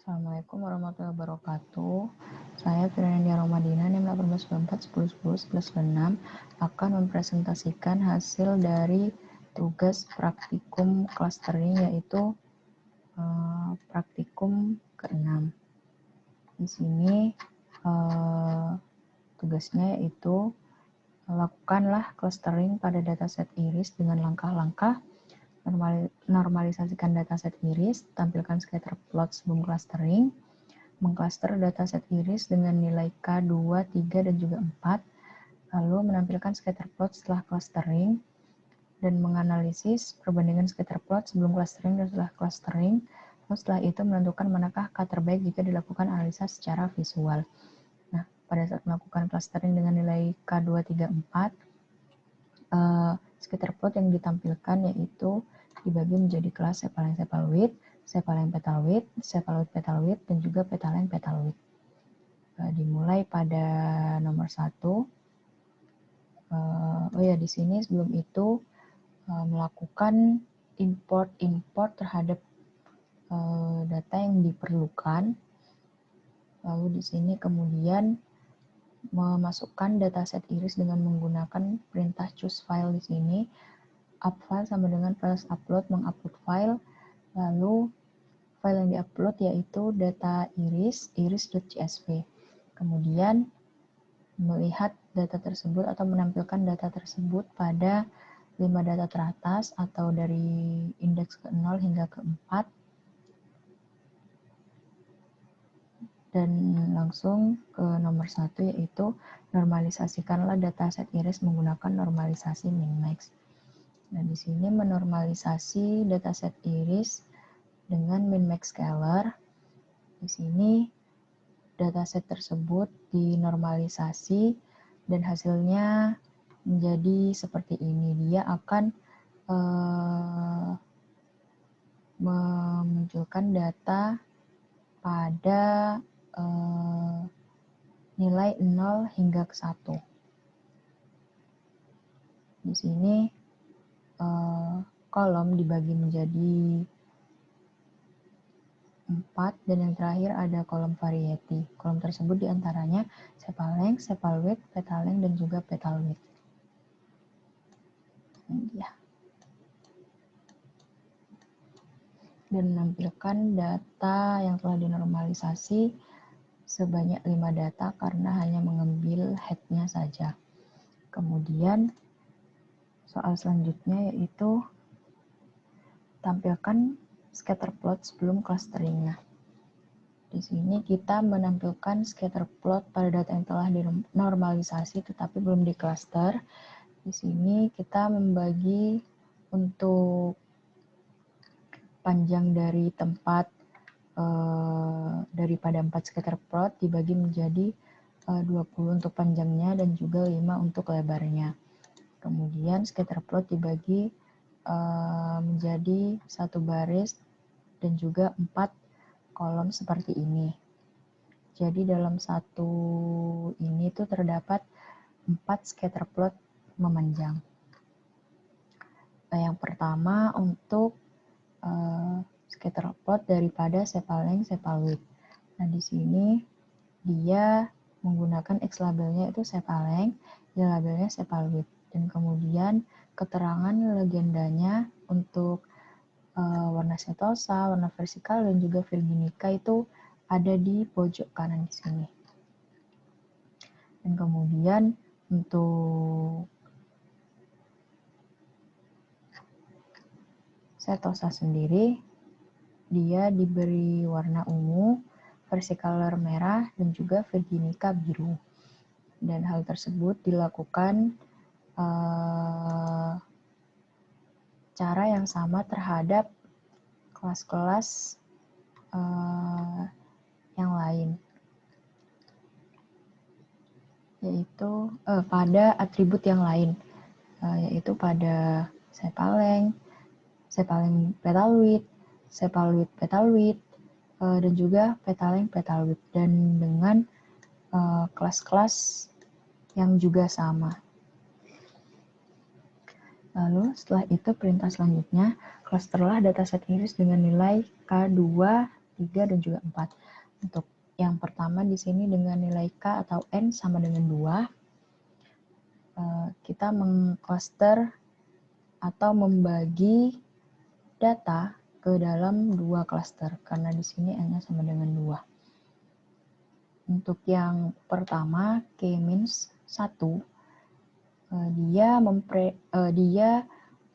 Assalamualaikum warahmatullahi wabarakatuh. Saya Firania Romadina, NIM 1894101196 akan mempresentasikan hasil dari tugas praktikum clustering, yaitu praktikum ke-6. Di sini tugasnya yaitu lakukanlah clustering pada dataset iris dengan langkah-langkah. Normalisasikan dataset iris, tampilkan scatter plot sebelum clustering, mengcluster dataset iris dengan nilai K, 2, 3, dan juga 4, lalu menampilkan scatter plot setelah clustering, dan menganalisis perbandingan scatter plot sebelum clustering dan setelah clustering. Lalu setelah itu menentukan manakah K terbaik jika dilakukan analisa secara visual. Nah, pada saat melakukan clustering dengan nilai K, 2, 3, 4, scatter plot yang ditampilkan yaitu dibagi menjadi kelas cephaleng-cephaloid, cephaleng-petaloid, cephaloid-petaloid, dan juga pethaleng-petaloid. Dimulai pada nomor 1. Di sini sebelum itu melakukan import terhadap data yang diperlukan. Lalu di sini kemudian memasukkan dataset iris dengan menggunakan perintah choose file di sini. Up file sama dengan files upload, mengupload file, lalu file yang diupload yaitu data iris.csv. Kemudian melihat data tersebut atau menampilkan data tersebut pada 5 data teratas atau dari indeks ke-0 hingga ke-4, dan langsung ke nomor 1 yaitu normalisasikanlah dataset iris menggunakan normalisasi min-max. Nah, di sini menormalisasi dataset iris dengan min-max scalar. Di sini dataset tersebut dinormalisasi dan hasilnya menjadi seperti ini. Dia akan memunculkan data pada nilai 0 hingga ke 1. Di sini kolom dibagi menjadi 4, dan yang terakhir ada kolom variety. Kolom tersebut diantaranya cephaleng, cephaloid, pethaleng, dan juga petaloid. Dan menampilkan data yang telah dinormalisasi sebanyak 5 data karena hanya mengambil head-nya saja. Kemudian soal selanjutnya yaitu tampilkan scatter plot sebelum clusteringnya. Di sini kita menampilkan scatter plot pada data yang telah dinormalisasi tetapi belum di-cluster. Di sini kita membagi untuk panjang dari tempat daripada 4 scatter plot dibagi menjadi 20 untuk panjangnya dan juga 5 untuk lebarnya. Kemudian scatter plot dibagi menjadi 1 baris dan juga 4 kolom seperti ini. Jadi dalam satu ini tuh terdapat 4 scatter plot memanjang. Yang pertama untuk scatter plot daripada cephaleng cephaloid. Nah, di sini dia menggunakan X labelnya itu cephaleng, Y labelnya cephaloid. Dan kemudian keterangan legendanya untuk warna setosa, warna vertikal, dan juga virginica itu ada di pojok kanan di sini. Dan kemudian untuk setosa sendiri, dia diberi warna ungu, versicolor merah, dan juga virginica biru. Dan hal tersebut dilakukan cara yang sama terhadap kelas-kelas yang lain, yaitu pada atribut yang lain, yaitu pada cephaleng, cephaleng petaloid, cephaloid petaloid, dan juga pethaleng petaloid, dan dengan kelas-kelas yang juga sama. Lalu setelah itu perintah selanjutnya, clusterlah dataset iris dengan nilai K2, 3, dan juga 4. Untuk yang pertama di sini dengan nilai K atau N sama dengan 2, kita mengcluster atau membagi data ke dalam 2 cluster, karena di sini N-nya sama dengan 2. Untuk yang pertama, K-1, dia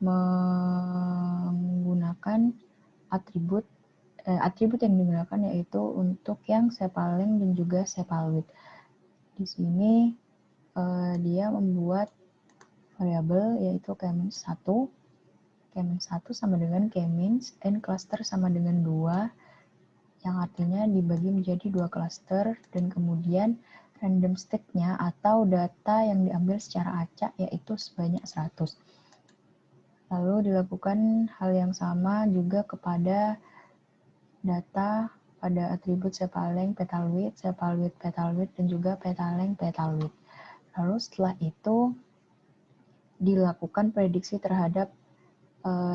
menggunakan atribut yang digunakan yaitu untuk yang sepal-length dan juga sepal-width. Di sini dia membuat variabel yaitu K-1 sama dengan K-N cluster sama dengan 2, yang artinya dibagi menjadi 2 cluster, dan kemudian random state-nya atau data yang diambil secara acak yaitu sebanyak 100. Lalu dilakukan hal yang sama juga kepada data pada atribut sepal-length, petal-width, sepal-width, petal-width, dan juga petal-length, petal-width. Lalu setelah itu dilakukan prediksi terhadap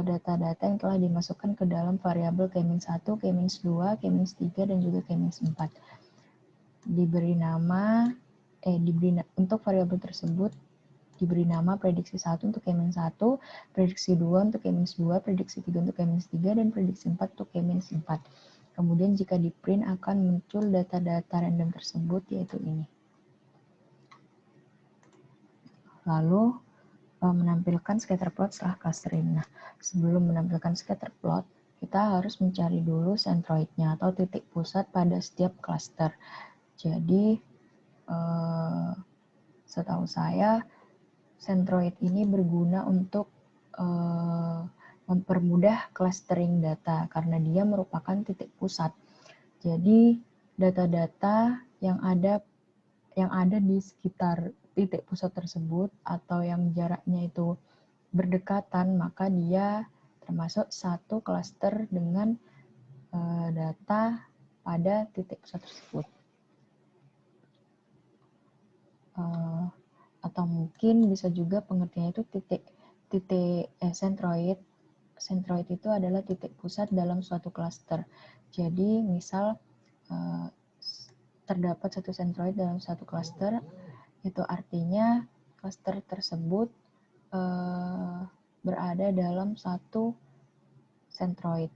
data-data yang telah dimasukkan ke dalam variabel K-1, K-2, K-3, dan juga K-4. Untuk variabel tersebut diberi nama prediksi 1 untuk K-1, prediksi 2 untuk K-2, prediksi 3 untuk K-3, dan prediksi 4 untuk K-4. Kemudian jika di print akan muncul data-data random tersebut, yaitu ini. Lalu menampilkan scatterplot setelah clustering. Nah, sebelum menampilkan scatterplot, kita harus mencari dulu centroidnya atau titik pusat pada setiap cluster. Jadi, setahu saya, centroid ini berguna untuk mempermudah clustering data karena dia merupakan titik pusat. Jadi, data-data yang ada di sekitar titik pusat tersebut atau yang jaraknya itu berdekatan, maka dia termasuk satu klaster dengan data pada titik pusat tersebut. Atau mungkin bisa juga pengertiannya itu centroid. Centroid itu adalah titik pusat dalam suatu klaster. Jadi misal terdapat satu centroid dalam satu klaster, itu artinya klaster tersebut berada dalam satu centroid.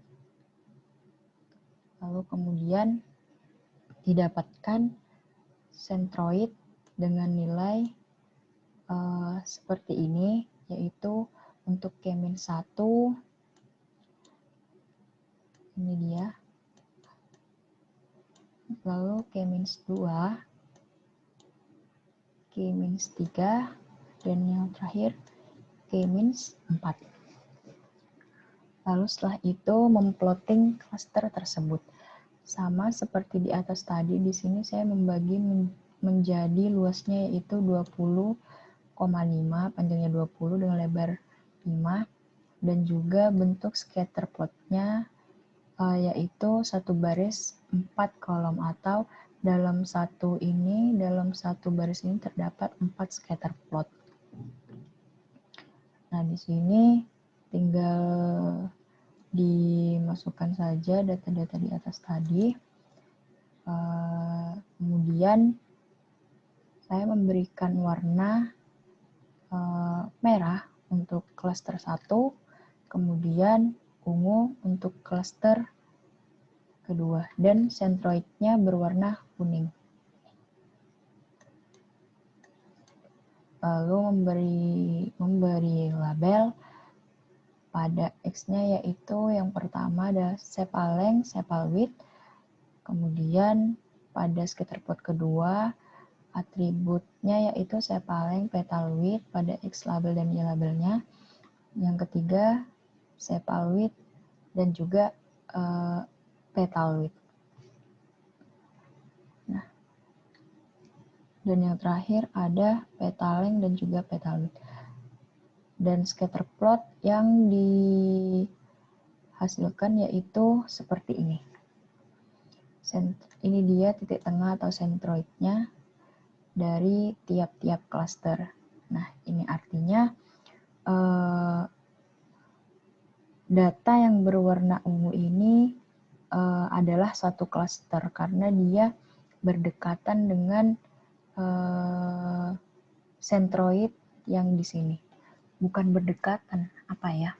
Lalu kemudian didapatkan centroid dengan nilai seperti ini, yaitu untuk K-1, ini dia. Lalu K-2, K-3, dan yang terakhir K-4. Lalu setelah itu memplotting cluster tersebut. Sama seperti di atas tadi, di sini saya membagi menjadi luasnya yaitu 20,5, panjangnya 20 dengan lebar 5, dan juga bentuk scatter plotnya yaitu satu baris 4 kolom, atau dalam satu baris ini terdapat 4 scatter plot. Nah, di sini tinggal dimasukkan saja data-data di atas tadi. Kemudian saya memberikan warna merah untuk klaster 1, kemudian ungu untuk klaster kedua, dan centroidnya berwarna kuning. Lalu memberi label pada X-nya, yaitu yang pertama ada sepal-length, sepal-width. Kemudian pada scatterplot kedua, atributnya yaitu sepal-length, petal-width pada X label dan Y labelnya. Yang ketiga, sepal-width dan juga petal-width. Nah, dan yang terakhir ada petal-length dan juga petal-width. Dan scatterplot yang dihasilkan yaitu seperti ini. Ini dia titik tengah atau centroidnya dari tiap-tiap cluster. Nah, ini artinya data yang berwarna ungu ini adalah satu klaster karena dia berdekatan dengan sentroid yang di sini. Bukan berdekatan, apa ya?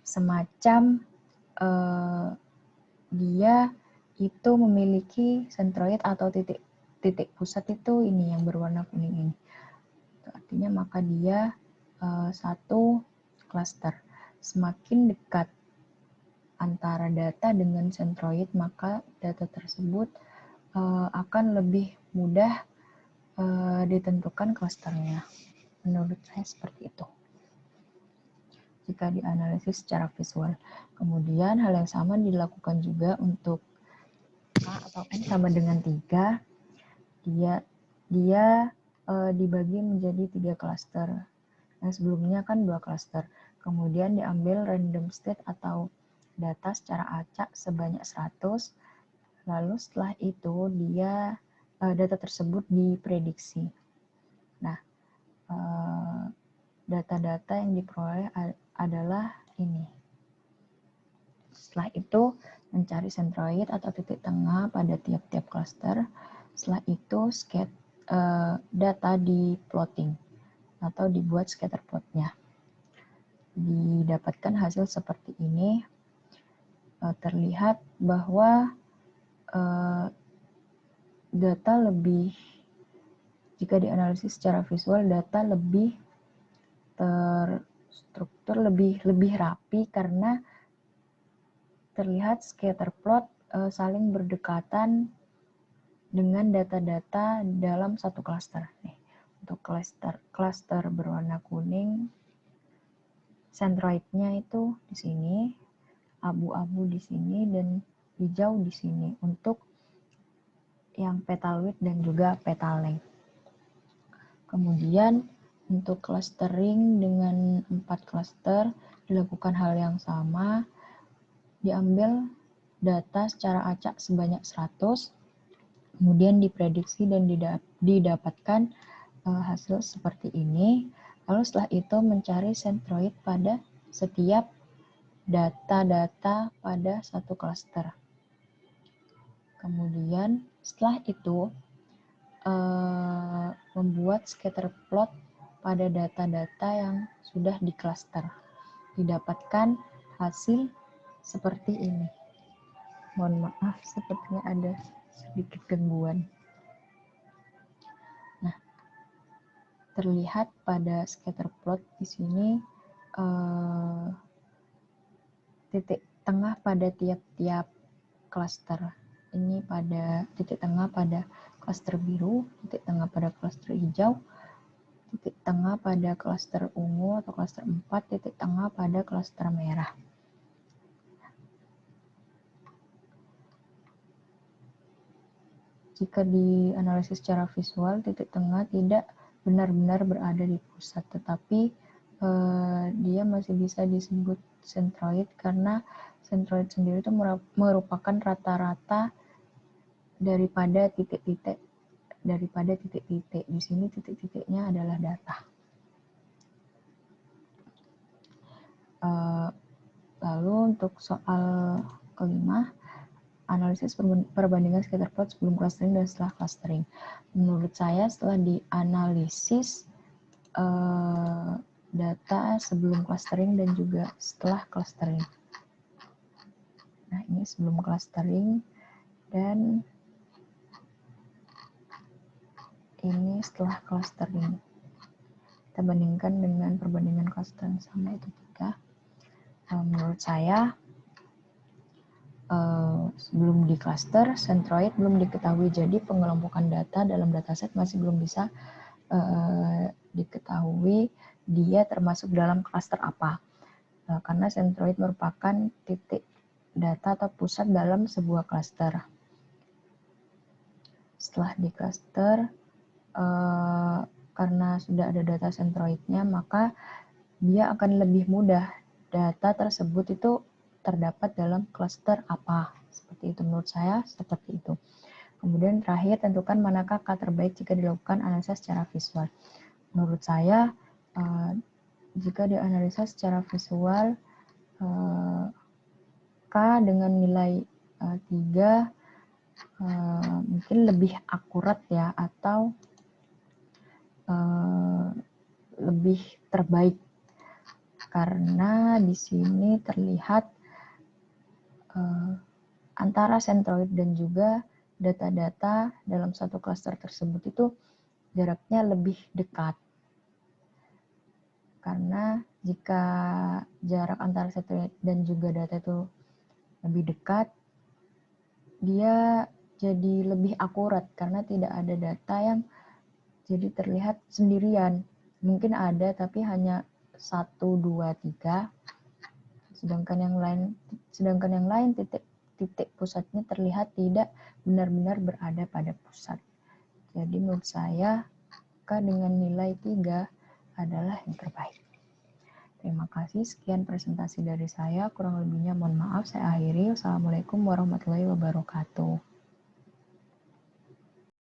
Semacam dia itu memiliki sentroid atau titik pusat itu ini yang berwarna kuning ini. Artinya maka dia satu klaster. Semakin dekat antara data dengan sentroid, maka data tersebut akan lebih mudah ditentukan klasternya. Menurut saya seperti itu. Jika dianalisis secara visual. Kemudian hal yang sama dilakukan juga untuk K atau N sama dengan 3. Dia dibagi menjadi 3 klaster. Yang sebelumnya kan 2 klaster. Kemudian diambil random state atau data secara acak sebanyak 100. Lalu setelah itu dia data tersebut diprediksi. Nah, data-data yang diperoleh adalah ini. Setelah itu mencari sentroid atau titik tengah pada tiap-tiap klaster. Setelah itu data di plotting atau dibuat scatter plotnya. Didapatkan hasil seperti ini. Terlihat bahwa data lebih, jika dianalisis secara visual, data lebih terstruktur, lebih rapi karena terlihat scatter plot saling berdekatan dengan data-data dalam satu klaster. Nih, untuk klaster berwarna kuning, sentroidnya itu di sini, abu-abu di sini, dan hijau di sini untuk yang petal width dan juga petal length. Kemudian untuk clustering dengan 4 klaster dilakukan hal yang sama, diambil data secara acak sebanyak 100, kemudian diprediksi dan didapatkan hasil seperti ini. Lalu setelah itu mencari sentroid pada setiap data-data pada satu klaster. Kemudian setelah itu membuat scatter plot pada data-data yang sudah di klaster. Didapatkan hasil seperti ini. Mohon maaf, sepertinya ada sedikit gangguan. Nah, terlihat pada scatter plot di sini titik tengah pada tiap-tiap klaster. Ini pada titik tengah pada klaster biru, titik tengah pada klaster hijau, titik tengah pada klaster ungu atau klaster 4, titik tengah pada klaster merah. Jika dianalisis secara visual, titik tengah tidak benar-benar berada di pusat, tetapi dia masih bisa disebut sentroid karena sentroid sendiri itu merupakan rata-rata daripada titik-titik. Di sini titik-titiknya adalah data. Lalu untuk soal kelima, analisis perbandingan scatter plot sebelum clustering dan setelah clustering. Menurut saya setelah dianalisis data sebelum clustering dan juga setelah clustering. Nah, ini sebelum clustering dan ini setelah clustering. Kita bandingkan dengan perbandingan clustering sama itu 3. Menurut saya sebelum di cluster, sentroid belum diketahui, jadi pengelompokan data dalam dataset masih belum bisa diketahui dia termasuk dalam cluster apa. Karena sentroid merupakan titik data atau pusat dalam sebuah cluster. Setelah di cluster, karena sudah ada data sentroidnya, maka dia akan lebih mudah data tersebut itu terdapat dalam cluster apa. Seperti itu menurut saya, seperti itu. Kemudian terakhir, tentukan manakah K terbaik jika dilakukan analisa secara visual. Menurut saya, jika dianalisa secara visual, K dengan nilai 3 mungkin lebih akurat ya, atau lebih terbaik, karena di sini terlihat antara sentroid dan juga data-data dalam satu klaster tersebut itu jaraknya lebih dekat. Karena jika jarak antara sentroid dan juga data itu lebih dekat, dia jadi lebih akurat karena tidak ada data yang jadi terlihat sendirian. Mungkin ada tapi hanya 1, 2, 3. Sedangkan yang lain titik pusatnya terlihat tidak benar-benar berada pada pusat. Jadi menurut saya dengan nilai 3 adalah yang terbaik. Terima kasih, sekian presentasi dari saya. Kurang lebihnya mohon maaf, saya akhiri. Wassalamualaikum warahmatullahi wabarakatuh.